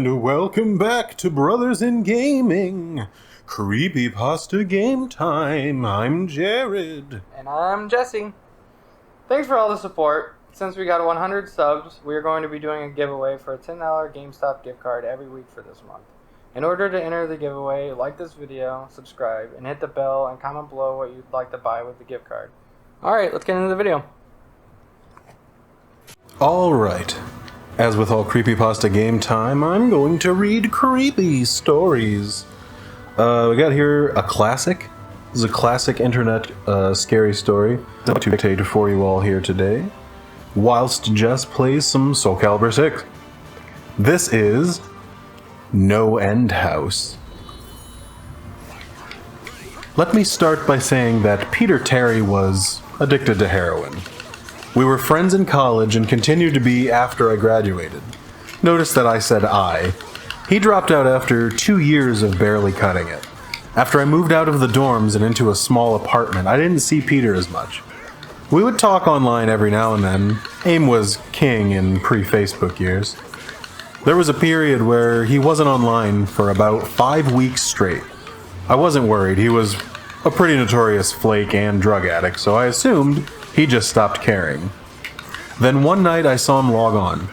And welcome back to Brothers in Gaming, Creepypasta Gametime. I'm Jared. And I'm Jesse. Thanks for all the support. Since we got 100 subs, we are going to be doing a giveaway for a $10 Gamestop gift card every week for this month. In order to enter the giveaway, like this video, subscribe, and hit the bell and comment below what you'd like to buy with the gift card. Alright, let's get into the video. Alright. As with all Creepypasta Gametime, I'm going to read creepy stories. We got here a classic. This is a classic internet scary story to dictate for you all here today, whilst Jess plays some Soul Calibur VI. This is No End House. Let me start by saying that Peter Terry was addicted to heroin. We were friends in college and continued to be after I graduated. Notice that I said I. He dropped out after 2 years of barely cutting it. After I moved out of the dorms and into a small apartment, I didn't see Peter as much. We would talk online every now and then. AIM was king in pre-Facebook years. There was a period where he wasn't online for about 5 weeks straight. I wasn't worried. He was a pretty notorious flake and drug addict, so I assumed he just stopped caring. Then one night I saw him log on.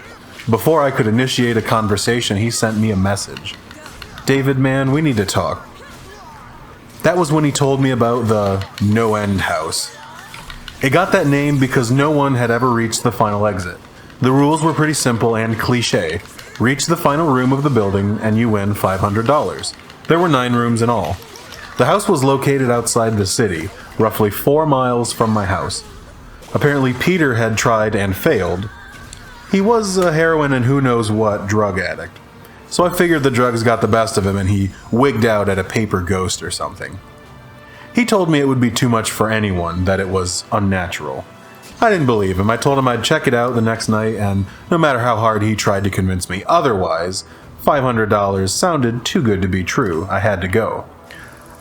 Before I could initiate a conversation, he sent me a message. "David, man, we need to talk." That was when he told me about the No End House. It got that name because no one had ever reached the final exit. The rules were pretty simple and cliche. Reach the final room of the building and you win $500. There were 9 rooms in all. The house was located outside the city, roughly 4 miles from my house. Apparently Peter had tried and failed. He was a heroin and who knows what drug addict. So I figured the drugs got the best of him and he wigged out at a paper ghost or something. He told me it would be too much for anyone, that it was unnatural. I didn't believe him. I told him I'd check it out the next night, and no matter how hard he tried to convince me otherwise, $500 sounded too good to be true. I had to go.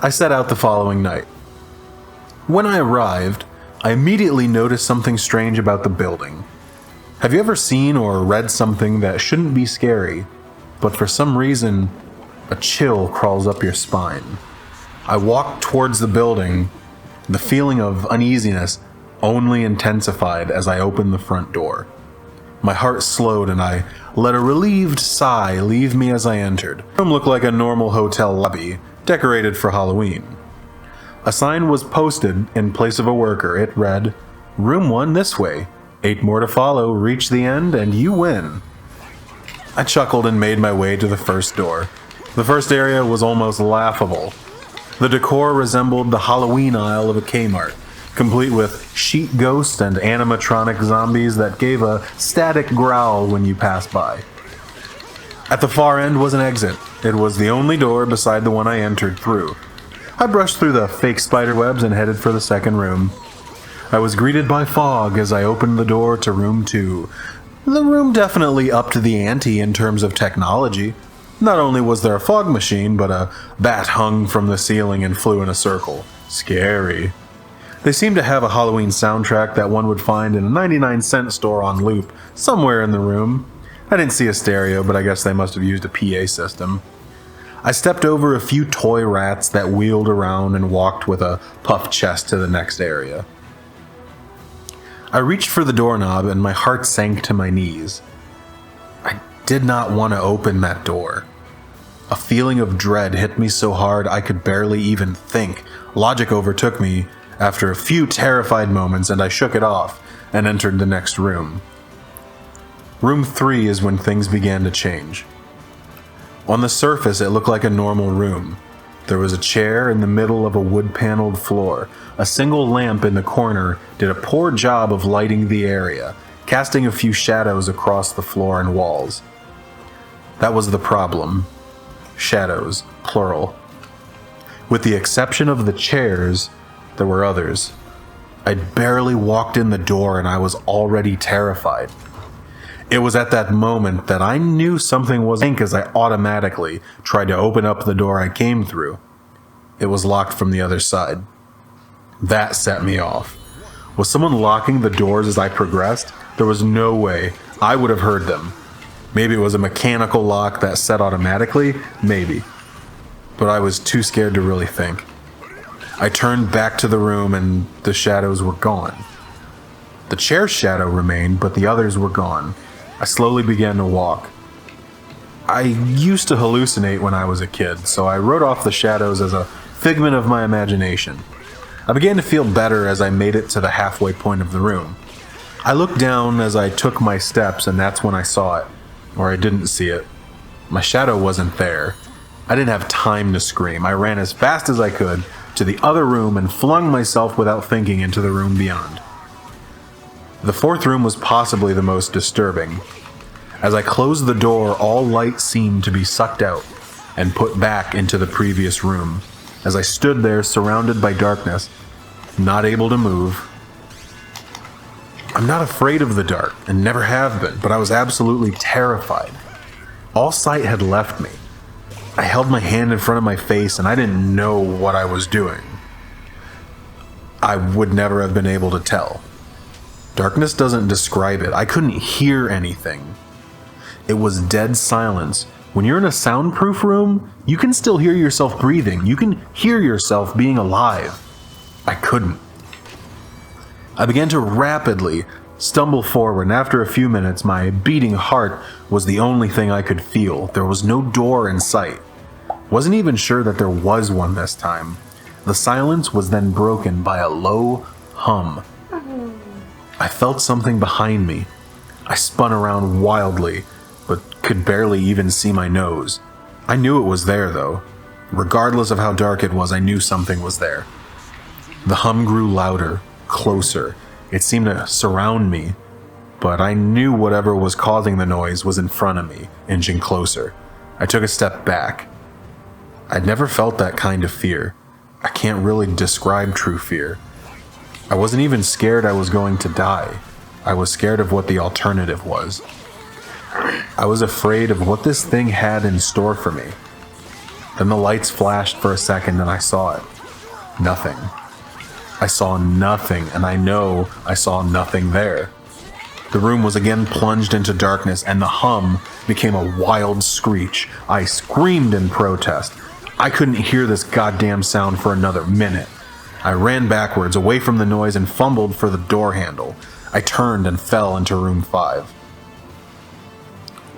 I set out the following night. When I arrived, I immediately noticed something strange about the building. Have you ever seen or read something that shouldn't be scary, but for some reason, a chill crawls up your spine? I walked towards the building. The feeling of uneasiness only intensified as I opened the front door. My heart slowed and I let a relieved sigh leave me as I entered. The room looked like a normal hotel lobby, decorated for Halloween. A sign was posted in place of a worker. It read, "Room 1 this way. 8 more to follow. Reach the end and you win." I chuckled and made my way to the first door. The first area was almost laughable. The decor resembled the Halloween aisle of a Kmart, complete with sheet ghosts and animatronic zombies that gave a static growl when you passed by. At the far end was an exit. It was the only door beside the one I entered through. I brushed through the fake spiderwebs and headed for the second room. I was greeted by fog as I opened the door to room 2. The room definitely upped the ante in terms of technology. Not only was there a fog machine, but a bat hung from the ceiling and flew in a circle. Scary. They seemed to have a Halloween soundtrack that one would find in a 99-cent store on loop somewhere in the room. I didn't see a stereo, but I guess they must have used a PA system. I stepped over a few toy rats that wheeled around and walked with a puffed chest to the next area. I reached for the doorknob and my heart sank to my knees. I did not want to open that door. A feeling of dread hit me so hard I could barely even think. Logic overtook me after a few terrified moments and I shook it off and entered the next room. Room 3 is when things began to change. On the surface, it looked like a normal room. There was a chair in the middle of a wood-paneled floor. A single lamp in the corner did a poor job of lighting the area, casting a few shadows across the floor and walls. That was the problem. Shadows, plural. With the exception of the chairs, there were others. I'd barely walked in the door and I was already terrified. It was at that moment that I knew something was wrong as I automatically tried to open up the door I came through. It was locked from the other side. That set me off. Was someone locking the doors as I progressed? There was no way I would have heard them. Maybe it was a mechanical lock that set automatically, maybe. But I was too scared to really think. I turned back to the room and the shadows were gone. The chair's shadow remained, but the others were gone. I slowly began to walk. I used to hallucinate when I was a kid, so I wrote off the shadows as a figment of my imagination. I began to feel better as I made it to the halfway point of the room. I looked down as I took my steps, and that's when I saw it. Or I didn't see it. My shadow wasn't there. I didn't have time to scream. I ran as fast as I could to the other room and flung myself without thinking into the room beyond. The fourth room was possibly the most disturbing. As I closed the door, all light seemed to be sucked out and put back into the previous room. As I stood there surrounded by darkness, not able to move. I'm not afraid of the dark and never have been, but I was absolutely terrified. All sight had left me. I held my hand in front of my face and I didn't know what I was doing. I would never have been able to tell. Darkness doesn't describe it. I couldn't hear anything. It was dead silence. When you're in a soundproof room, you can still hear yourself breathing. You can hear yourself being alive. I couldn't. I began to rapidly stumble forward, and after a few minutes, my beating heart was the only thing I could feel. There was no door in sight. Wasn't even sure that there was one this time. The silence was then broken by a low hum. I felt something behind me. I spun around wildly, but could barely even see my nose. I knew it was there, though. Regardless of how dark it was, I knew something was there. The hum grew louder, closer. It seemed to surround me, but I knew whatever was causing the noise was in front of me, inching closer. I took a step back. I'd never felt that kind of fear. I can't really describe true fear. I wasn't even scared I was going to die. I was scared of what the alternative was. I was afraid of what this thing had in store for me. Then the lights flashed for a second and I saw it. Nothing. I saw nothing, and I know I saw nothing there. The room was again plunged into darkness, and the hum became a wild screech. I screamed in protest. I couldn't hear this goddamn sound for another minute. I ran backwards, away from the noise, and fumbled for the door handle. I turned and fell into room 5.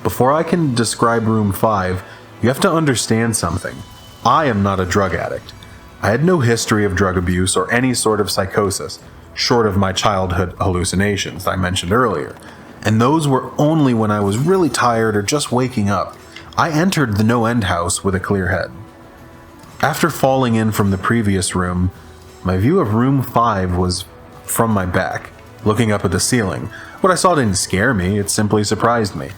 Before I can describe room 5, you have to understand something. I am not a drug addict. I had no history of drug abuse or any sort of psychosis, short of my childhood hallucinations I mentioned earlier, and those were only when I was really tired or just waking up. I entered the no-end house with a clear head. After falling in from the previous room, my view of room 5 was from my back, looking up at the ceiling. What I saw didn't scare me, it simply surprised me.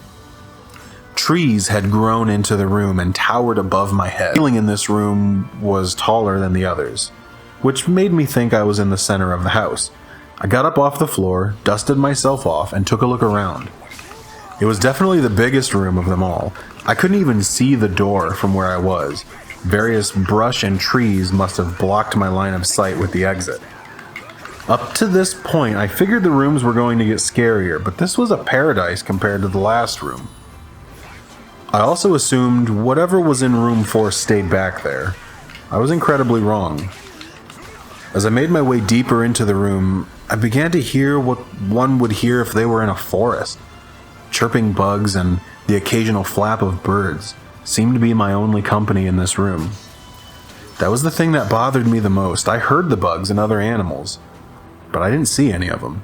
Trees had grown into the room and towered above my head. The ceiling in this room was taller than the others, which made me think I was in the center of the house. I got up off the floor, dusted myself off, and took a look around. It was definitely the biggest room of them all. I couldn't even see the door from where I was. Various brush and trees must have blocked my line of sight with the exit. Up to this point, I figured the rooms were going to get scarier, but this was a paradise compared to the last room. I also assumed whatever was in room 4 stayed back there. I was incredibly wrong. As I made my way deeper into the room, I began to hear what one would hear if they were in a forest. Chirping bugs and the occasional flap of birds seemed to be my only company in this room. That was the thing that bothered me the most. I heard the bugs and other animals, but I didn't see any of them.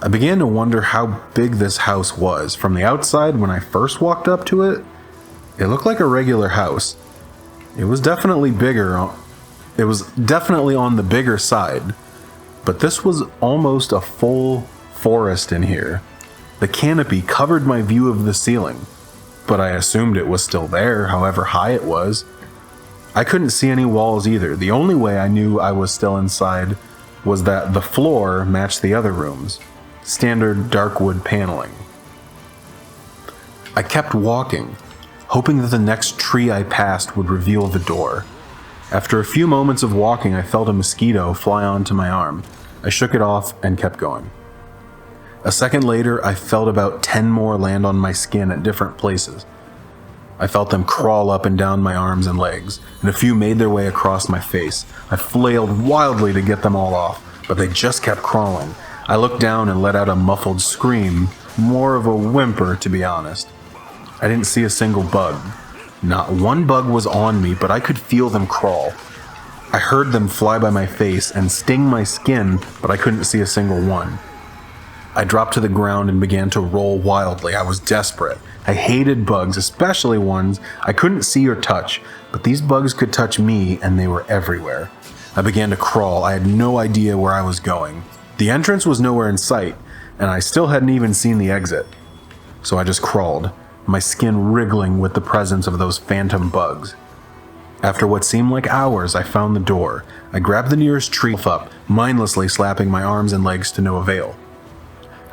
I began to wonder how big this house was. From the outside, when I first walked up to it, it looked like a regular house. It was definitely bigger. It was definitely on the bigger side, but this was almost a full forest in here. The canopy covered my view of the ceiling, but I assumed it was still there, however high it was. I couldn't see any walls either. The only way I knew I was still inside was that the floor matched the other rooms. Standard dark wood paneling. I kept walking, hoping that the next tree I passed would reveal the door. After a few moments of walking, I felt a mosquito fly onto my arm. I shook it off and kept going. A second later, I felt about 10 more land on my skin at different places. I felt them crawl up and down my arms and legs, and a few made their way across my face. I flailed wildly to get them all off, but they just kept crawling. I looked down and let out a muffled scream, more of a whimper to be honest. I didn't see a single bug. Not one bug was on me, but I could feel them crawl. I heard them fly by my face and sting my skin, but I couldn't see a single one. I dropped to the ground and began to roll wildly. I was desperate. I hated bugs, especially ones I couldn't see or touch, but these bugs could touch me and they were everywhere. I began to crawl. I had no idea where I was going. The entrance was nowhere in sight, and I still hadn't even seen the exit. So I just crawled, my skin wriggling with the presence of those phantom bugs. After what seemed like hours, I found the door. I grabbed the nearest tree up, mindlessly slapping my arms and legs to no avail.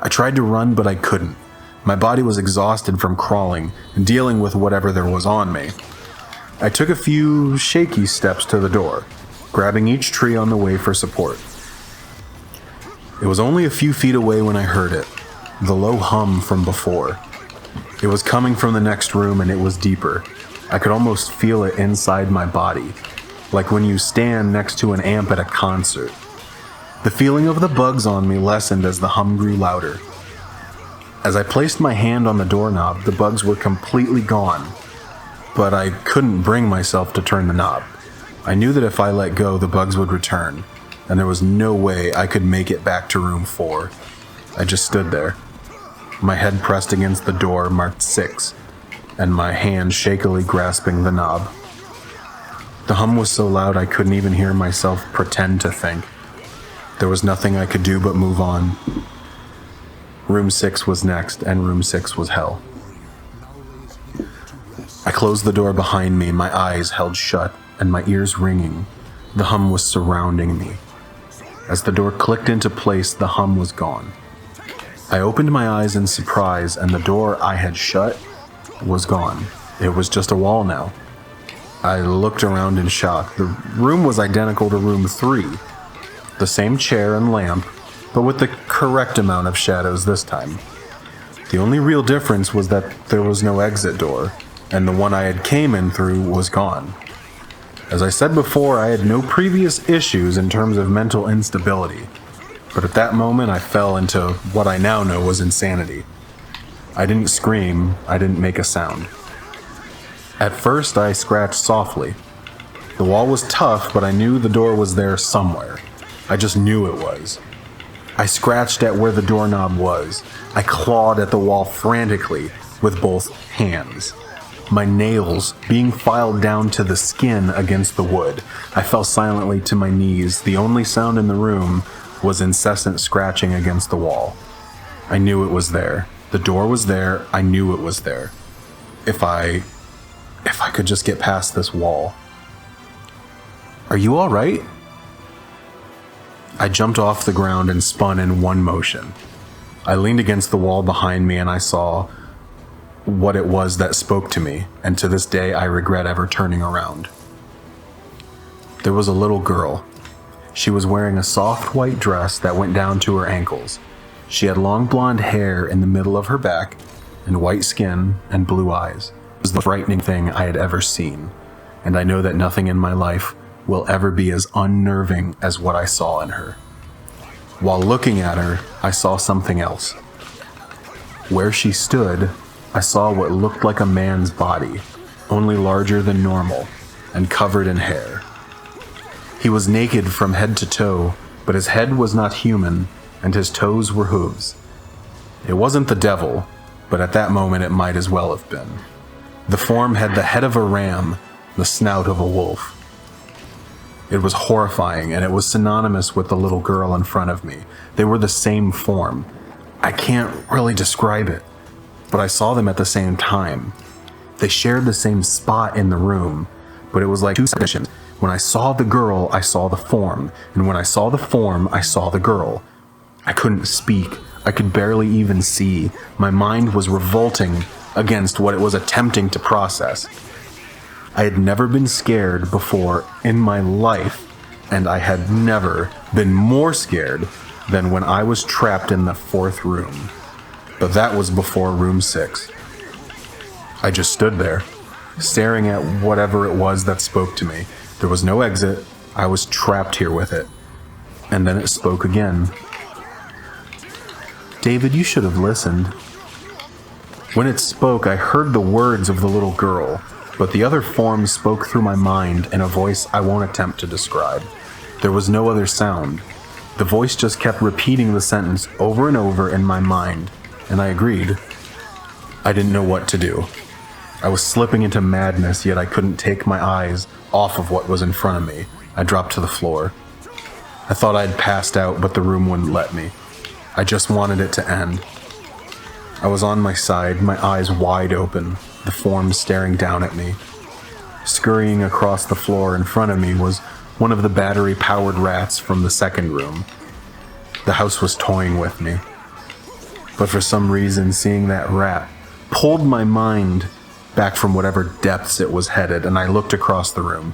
I tried to run, but I couldn't. My body was exhausted from crawling and dealing with whatever there was on me. I took a few shaky steps to the door, grabbing each tree on the way for support. It was only a few feet away when I heard it, the low hum from before. It was coming from the next room and it was deeper. I could almost feel it inside my body, like when you stand next to an amp at a concert. The feeling of the bugs on me lessened as the hum grew louder. As I placed my hand on the doorknob, the bugs were completely gone, but I couldn't bring myself to turn the knob. I knew that if I let go, the bugs would return, and there was no way I could make it back to room 4. I just stood there, my head pressed against the door marked 6, and my hand shakily grasping the knob. The hum was so loud I couldn't even hear myself pretend to think. There was nothing I could do but move on. Room 6 was next, and room 6 was hell. I closed the door behind me, my eyes held shut, and my ears ringing. The hum was surrounding me. As the door clicked into place, the hum was gone. I opened my eyes in surprise, and the door I had shut was gone. It was just a wall now. I looked around in shock. The room was identical to room 3. The same chair and lamp, but with the correct amount of shadows this time. The only real difference was that there was no exit door, and the one I had came in through was gone. As I said before, I had no previous issues in terms of mental instability, but at that moment I fell into what I now know was insanity. I didn't scream, I didn't make a sound. At first I scratched softly. The wall was tough, but I knew the door was there somewhere. I just knew it was. I scratched at where the doorknob was. I clawed at the wall frantically with both hands, my nails being filed down to the skin against the wood. I fell silently to my knees. The only sound in the room was incessant scratching against the wall. I knew it was there. The door was there. I knew it was there. If I could just get past this wall. Are you all right? I jumped off the ground and spun in one motion. I leaned against the wall behind me and I saw what it was that spoke to me, and to this day I regret ever turning around. There was a little girl. She was wearing a soft white dress that went down to her ankles. She had long blonde hair in the middle of her back, and white skin and blue eyes. It was the most frightening thing I had ever seen, and I know that nothing in my life will ever be as unnerving as what I saw in her. While looking at her, I saw something else. Where she stood, I saw what looked like a man's body, only larger than normal, and covered in hair. He was naked from head to toe, but his head was not human, and his toes were hooves. It wasn't the devil, but at that moment it might as well have been. The form had the head of a ram, the snout of a wolf. It was horrifying, and it was synonymous with the little girl in front of me. They were the same form. I can't really describe it, but I saw them at the same time. They shared the same spot in the room, but it was like two seconds. When I saw the girl, I saw the form, and when I saw the form, I saw the girl. I couldn't speak. I could barely even see. My mind was revolting against what it was attempting to process. I had never been scared before in my life, and I had never been more scared than when I was trapped in the 4th room. But that was before room 6. I just stood there, staring at whatever it was that spoke to me. There was no exit. I was trapped here with it. And then it spoke again. David, you should have listened. When it spoke, I heard the words of the little girl, but the other form spoke through my mind in a voice I won't attempt to describe. There was no other sound. The voice just kept repeating the sentence over and over in my mind, and I agreed. I didn't know what to do. I was slipping into madness, yet I couldn't take my eyes off of what was in front of me. I dropped to the floor. I thought I'd passed out, but the room wouldn't let me. I just wanted it to end. I was on my side, my eyes wide open, the form staring down at me. Scurrying across the floor in front of me was one of the battery-powered rats from the 2nd room. The house was toying with me. But for some reason, seeing that rat pulled my mind back from whatever depths it was headed, and I looked across the room.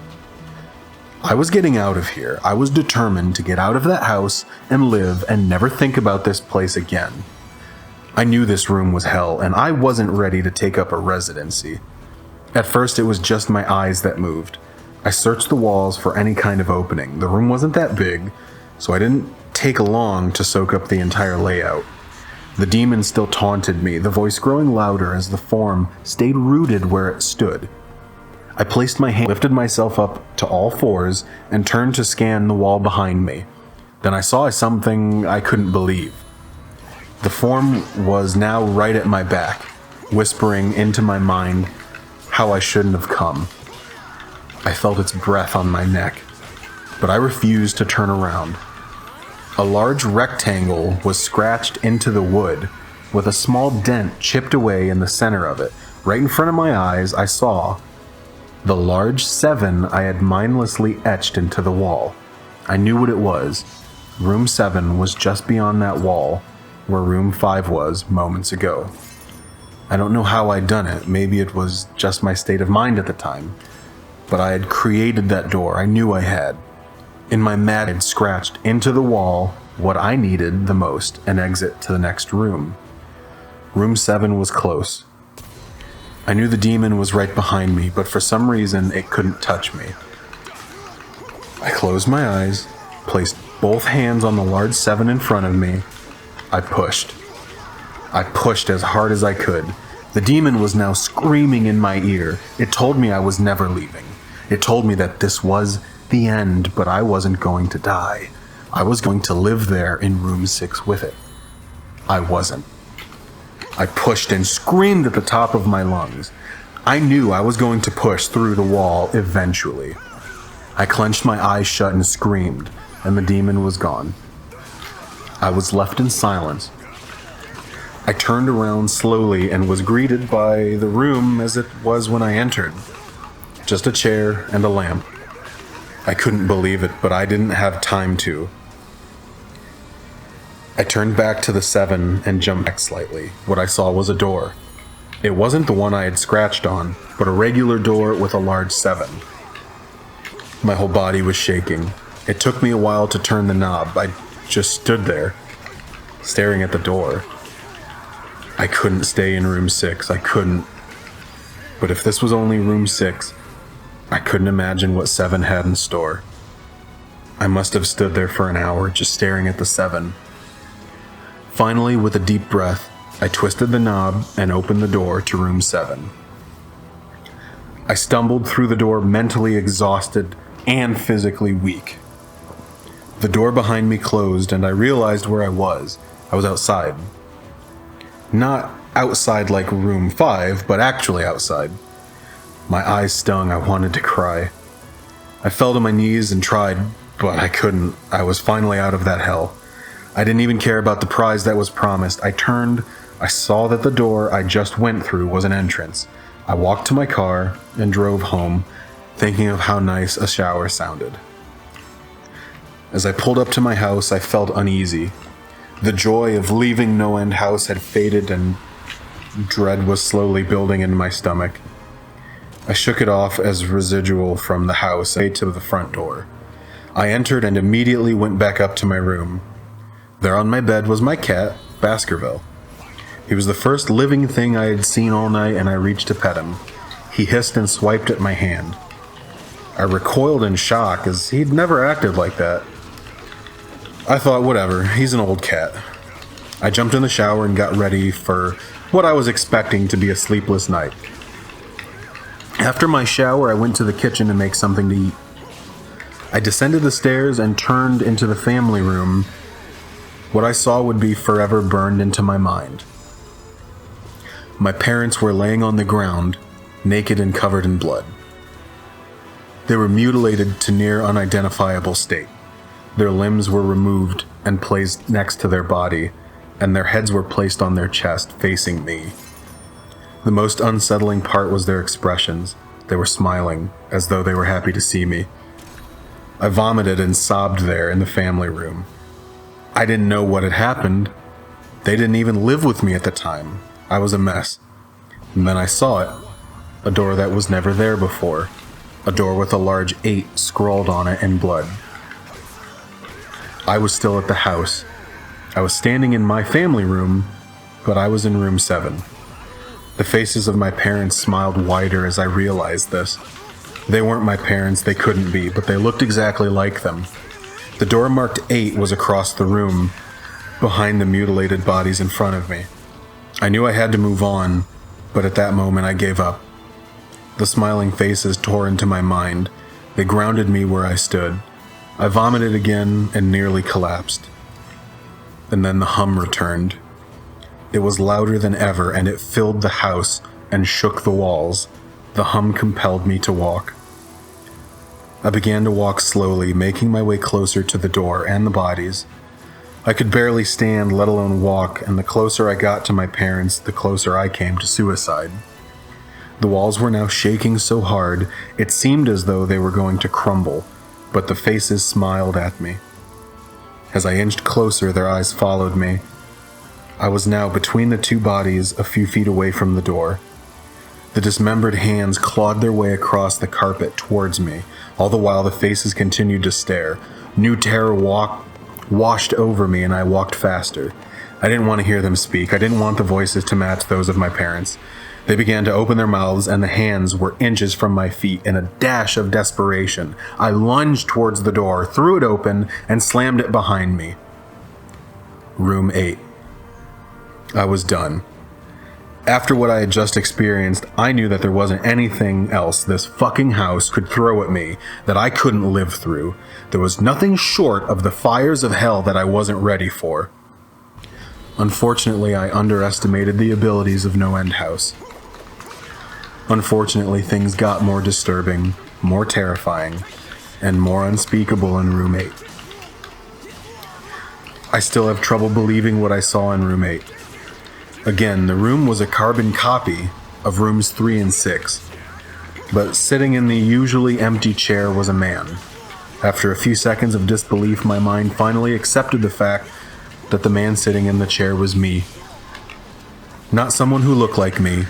I was getting out of here. I was determined to get out of that house and live and never think about this place again. I knew this room was hell, and I wasn't ready to take up a residency. At first, it was just my eyes that moved. I searched the walls for any kind of opening. The room wasn't that big, so I didn't take long to soak up the entire layout. The demon still taunted me, the voice growing louder as the form stayed rooted where it stood. I placed my hand, lifted myself up to all 4s, and turned to scan the wall behind me. Then I saw something I couldn't believe. The form was now right at my back, whispering into my mind how I shouldn't have come. I felt its breath on my neck, but I refused to turn around. A large rectangle was scratched into the wood, with a small dent chipped away in the center of it. Right in front of my eyes, I saw the large 7 I had mindlessly etched into the wall. I knew what it was. Room 7 was just beyond that wall, where room 5 was moments ago. I don't know how I'd done it. Maybe it was just my state of mind at the time. But I had created that door. I knew I had. In my mad, I'd scratched into the wall what I needed the most, an exit to the next room. Room 7 was close. I knew the demon was right behind me, but for some reason it couldn't touch me. I closed my eyes, placed both hands on the large 7 in front of me. I pushed. I pushed as hard as I could. The demon was now screaming in my ear. It told me I was never leaving. It told me that this was the end, but I wasn't going to die. I was going to live there in room 6 with it. I wasn't. I pushed and screamed at the top of my lungs. I knew I was going to push through the wall eventually. I clenched my eyes shut and screamed, and the demon was gone. I was left in silence. I turned around slowly and was greeted by the room as it was when I entered. Just a chair and a lamp. I couldn't believe it, but I didn't have time to. I turned back to the 7 and jumped back slightly. What I saw was a door. It wasn't the one I had scratched on, but a regular door with a large 7. My whole body was shaking. It took me a while to turn the knob. I just stood there, staring at the door. I couldn't stay in room 6. I couldn't. But if this was only room 6, I couldn't imagine what 7 had in store. I must have stood there for an hour, just staring at the 7. Finally, with a deep breath, I twisted the knob and opened the door to room 7. I stumbled through the door mentally exhausted and physically weak. The door behind me closed and I realized where I was. I was outside. Not outside like room 5, but actually outside. My eyes stung. I wanted to cry. I fell to my knees and tried, but I couldn't. I was finally out of that hell. I didn't even care about the prize that was promised. I turned. I saw that the door I just went through was an entrance. I walked to my car and drove home, thinking of how nice a shower sounded. As I pulled up to my house, I felt uneasy. The joy of leaving No End House had faded and dread was slowly building in my stomach. I shook it off as residual from the house and made to the front door. I entered and immediately went back up to my room. There on my bed was my cat, Baskerville. He was the first living thing I had seen all night, and I reached to pet him. He hissed and swiped at my hand. I recoiled in shock, as he'd never acted like that. I thought, whatever, he's an old cat. I jumped in the shower and got ready for what I was expecting to be a sleepless night. After my shower, I went to the kitchen to make something to eat. I descended the stairs and turned into the family room. What I saw would be forever burned into my mind. My parents were laying on the ground, naked and covered in blood. They were mutilated to near unidentifiable state. Their limbs were removed and placed next to their body, and their heads were placed on their chest, facing me. The most unsettling part was their expressions. They were smiling, as though they were happy to see me. I vomited and sobbed there in the family room. I didn't know what had happened. They didn't even live with me at the time. I was a mess. And then I saw it. A door that was never there before. A door with a large 8 scrawled on it in blood. I was still at the house. I was standing in my family room, but I was in room 7. The faces of my parents smiled wider as I realized this. They weren't my parents, they couldn't be, but they looked exactly like them. The door marked 8 was across the room, behind the mutilated bodies in front of me. I knew I had to move on, but at that moment I gave up. The smiling faces tore into my mind. They grounded me where I stood. I vomited again and nearly collapsed. And then the hum returned. It was louder than ever, and it filled the house and shook the walls. The hum compelled me to walk. I began to walk slowly, making my way closer to the door and the bodies. I could barely stand, let alone walk, and the closer I got to my parents, the closer I came to suicide. The walls were now shaking so hard, it seemed as though they were going to crumble, but the faces smiled at me. As I inched closer, their eyes followed me. I was now between the 2 bodies, a few feet away from the door. The dismembered hands clawed their way across the carpet towards me, all the while the faces continued to stare. New terror washed over me, and I walked faster. I didn't want to hear them speak. I didn't want the voices to match those of my parents. They began to open their mouths, and the hands were inches from my feet. In a dash of desperation, I lunged towards the door, threw it open, and slammed it behind me. Room 8. I was done. After what I had just experienced, I knew that there wasn't anything else this fucking house could throw at me that I couldn't live through. There was nothing short of the fires of hell that I wasn't ready for. Unfortunately, I underestimated the abilities of No End House. Unfortunately, things got more disturbing, more terrifying, and more unspeakable in Room 8. I still have trouble believing what I saw in Room 8. Again, the room was a carbon copy of Rooms 3 and 6, but sitting in the usually empty chair was a man. After a few seconds of disbelief, my mind finally accepted the fact that the man sitting in the chair was me. Not someone who looked like me.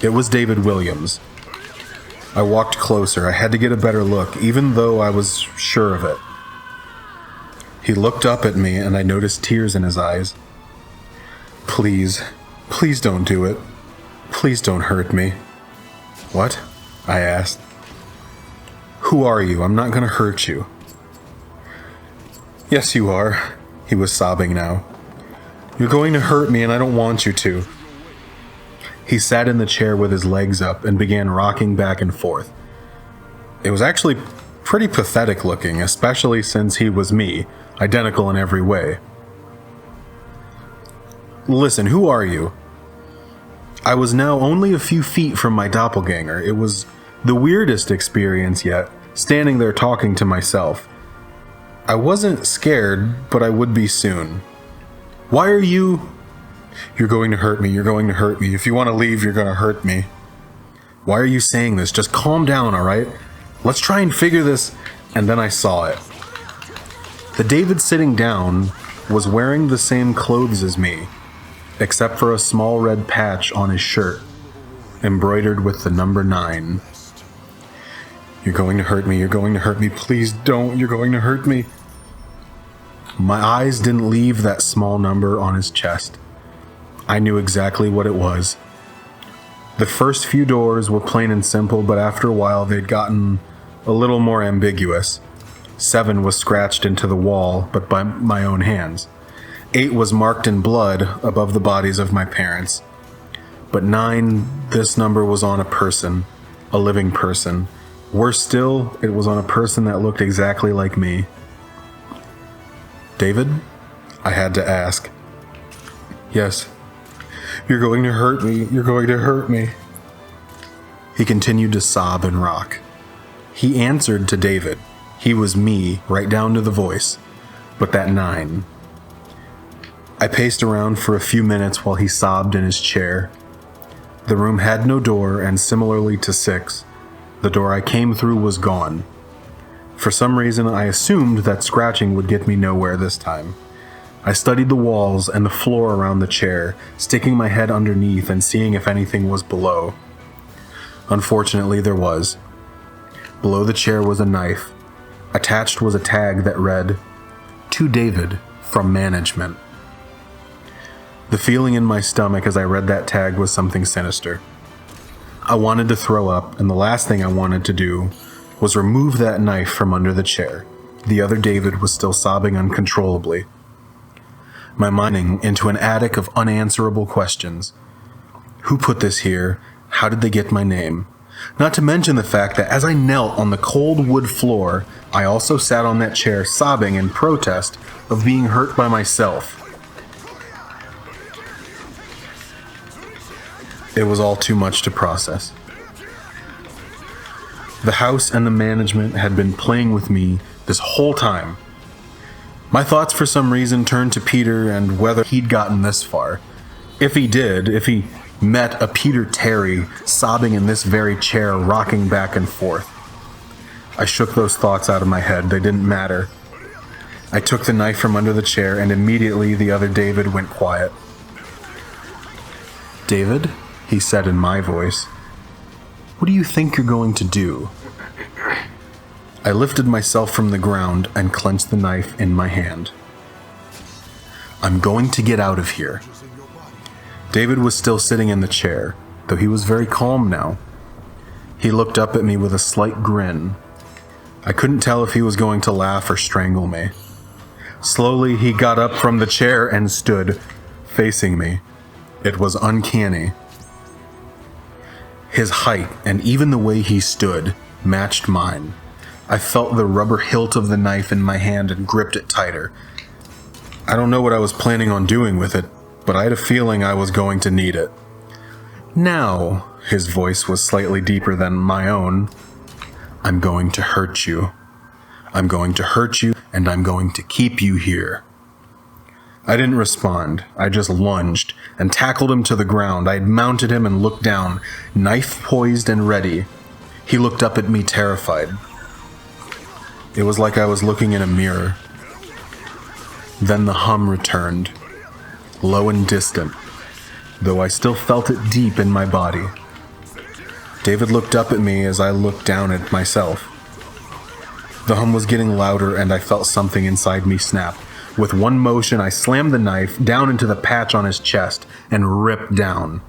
It was David Williams. I walked closer. I had to get a better look, even though I was sure of it. He looked up at me, and I noticed tears in his eyes. Please don't do it. Please don't hurt me. What? I asked. Who are you? I'm not going to hurt you. Yes, you are. He was sobbing now. You're going to hurt me, and I don't want you to. He sat in the chair with his legs up and began rocking back and forth. It was actually pretty pathetic looking, especially since he was me, identical in every way. Listen, who are you? I was now only a few feet from my doppelganger. It was the weirdest experience yet, standing there talking to myself. I wasn't scared, but I would be soon. Why are you... You're going to hurt me, you're going to hurt me. If you want to leave, you're going to hurt me. Why are you saying this? Just calm down, alright? Let's try and figure this... And then I saw it. The David sitting down was wearing the same clothes as me, except for a small red patch on his shirt, embroidered with the number 9. You're going to hurt me, you're going to hurt me, please don't, you're going to hurt me. My eyes didn't leave that small number on his chest. I knew exactly what it was. The first few doors were plain and simple, but after a while they'd gotten a little more ambiguous. 7 was scratched into the wall, but by my own hands. 8 was marked in blood above the bodies of my parents. But 9, this number was on a person, a living person. Worse still, it was on a person that looked exactly like me. David? I had to ask. Yes. You're going to hurt me. You're going to hurt me. He continued to sob and rock. He answered to David. He was me, right down to the voice. But that 9. I paced around for a few minutes while he sobbed in his chair. The room had no door, and similarly to 6, the door I came through was gone. For some reason, I assumed that scratching would get me nowhere this time. I studied the walls and the floor around the chair, sticking my head underneath and seeing if anything was below. Unfortunately, there was. Below the chair was a knife. Attached was a tag that read, "To David, from management." The feeling in my stomach as I read that tag was something sinister. I wanted to throw up, and the last thing I wanted to do was remove that knife from under the chair. The other David was still sobbing uncontrollably. My mind into an attic of unanswerable questions. Who put this here? How did they get my name? Not to mention the fact that as I knelt on the cold wood floor, I also sat on that chair sobbing in protest of being hurt by myself. It was all too much to process. The house and the management had been playing with me this whole time. My thoughts for some reason turned to Peter and whether he'd gotten this far. If he did, if he met a Peter Terry sobbing in this very chair, rocking back and forth. I shook those thoughts out of my head. They didn't matter. I took the knife from under the chair, and immediately the other David went quiet. "David?" he said in my voice. "What do you think you're going to do?" I lifted myself from the ground and clenched the knife in my hand. "I'm going to get out of here." David was still sitting in the chair, though he was very calm now. He looked up at me with a slight grin. I couldn't tell if he was going to laugh or strangle me. Slowly, he got up from the chair and stood, facing me. It was uncanny. His height, and even the way he stood, matched mine. I felt the rubber hilt of the knife in my hand and gripped it tighter. I don't know what I was planning on doing with it, but I had a feeling I was going to need it. "Now," his voice was slightly deeper than my own, "I'm going to hurt you. I'm going to hurt you, and I'm going to keep you here." I didn't respond. I just lunged and tackled him to the ground. I had mounted him and looked down, knife poised and ready. He looked up at me terrified. It was like I was looking in a mirror. Then the hum returned, low and distant, though I still felt it deep in my body. David looked up at me as I looked down at myself. The hum was getting louder, and I felt something inside me snap. With one motion, I slammed the knife down into the patch on his chest and ripped down.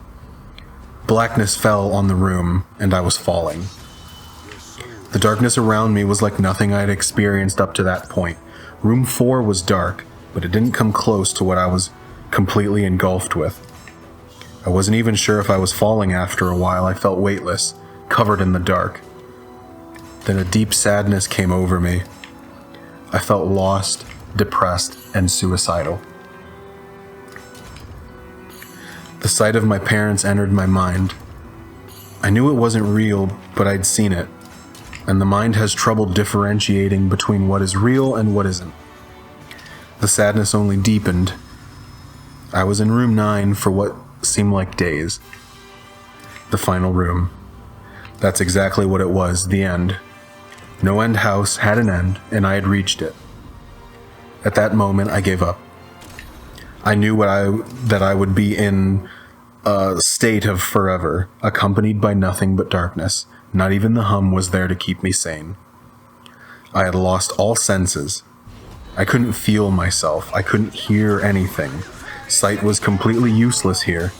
Blackness fell on the room, and I was falling. The darkness around me was like nothing I had experienced up to that point. Room 4 was dark, but it didn't come close to what I was completely engulfed with. I wasn't even sure if I was falling after a while. I felt weightless, covered in the dark. Then a deep sadness came over me. I felt lost, depressed, and suicidal. The sight of my parents entered my mind. I knew it wasn't real, but I'd seen it, and the mind has trouble differentiating between what is real and what isn't. The sadness only deepened. I was in room 9 for what seemed like days. The final room. That's exactly what it was, the end. No end house had an end, and I had reached it. At that moment, I gave up. I knew that I would be in a state of forever, accompanied by nothing but darkness. Not even the hum was there to keep me sane. I had lost all senses. I couldn't feel myself. I couldn't hear anything. Sight was completely useless here.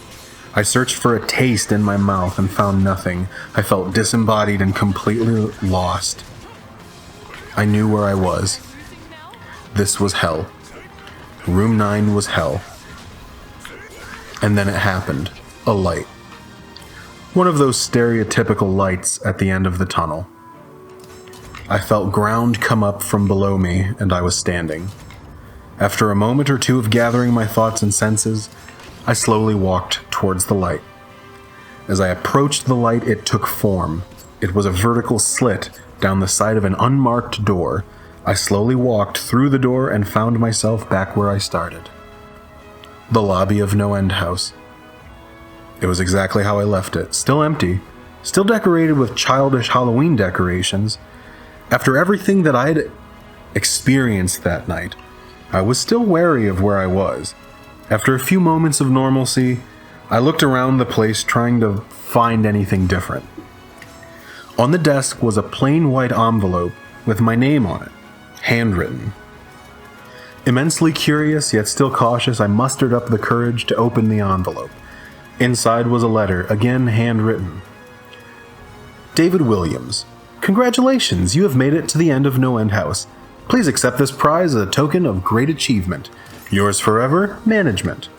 I searched for a taste in my mouth and found nothing. I felt disembodied and completely lost. I knew where I was. This was hell. Room 9 was hell. And then it happened. A light. One of those stereotypical lights at the end of the tunnel. I felt ground come up from below me, and I was standing. After a moment or two of gathering my thoughts and senses, I slowly walked towards the light. As I approached the light, it took form. It was a vertical slit down the side of an unmarked door. I slowly walked through the door and found myself back where I started. The lobby of No End House. It was exactly how I left it, still empty, still decorated with childish Halloween decorations. After everything that I had experienced that night, I was still wary of where I was. After a few moments of normalcy, I looked around the place trying to find anything different. On the desk was a plain white envelope with my name on it, handwritten. Immensely curious yet still cautious, I mustered up the courage to open the envelope. Inside was a letter, again handwritten. David Williams, congratulations, you have made it to the end of No End House. Please accept this prize as a token of great achievement. Yours forever, Management.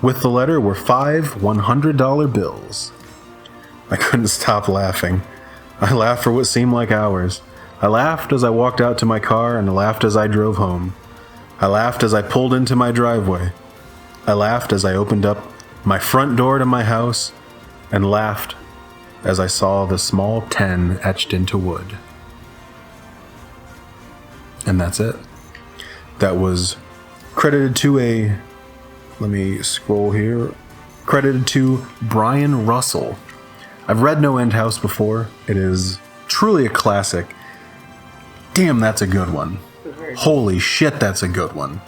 With the letter were 5 $100 bills. I couldn't stop laughing. I laughed for what seemed like hours. I laughed as I walked out to my car and I laughed as I drove home. I laughed as I pulled into my driveway. I laughed as I opened up my front door to my house and laughed as I saw the small 10 etched into wood. And that's it. That was credited to let me scroll here, credited to Brian Russell. I've read No End House before. It is truly a classic. Damn, that's a good one. Holy shit, that's a good one.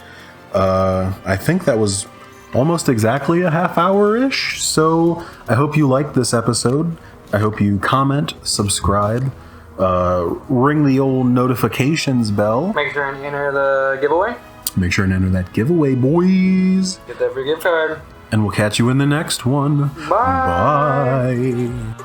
I think that was almost exactly a half hour-ish, so I hope you liked this episode. I hope you comment, subscribe, ring the old notifications bell. Make sure and enter the giveaway. Make sure and enter that giveaway, boys. Get that free gift card. And we'll catch you in the next one. Bye. Bye.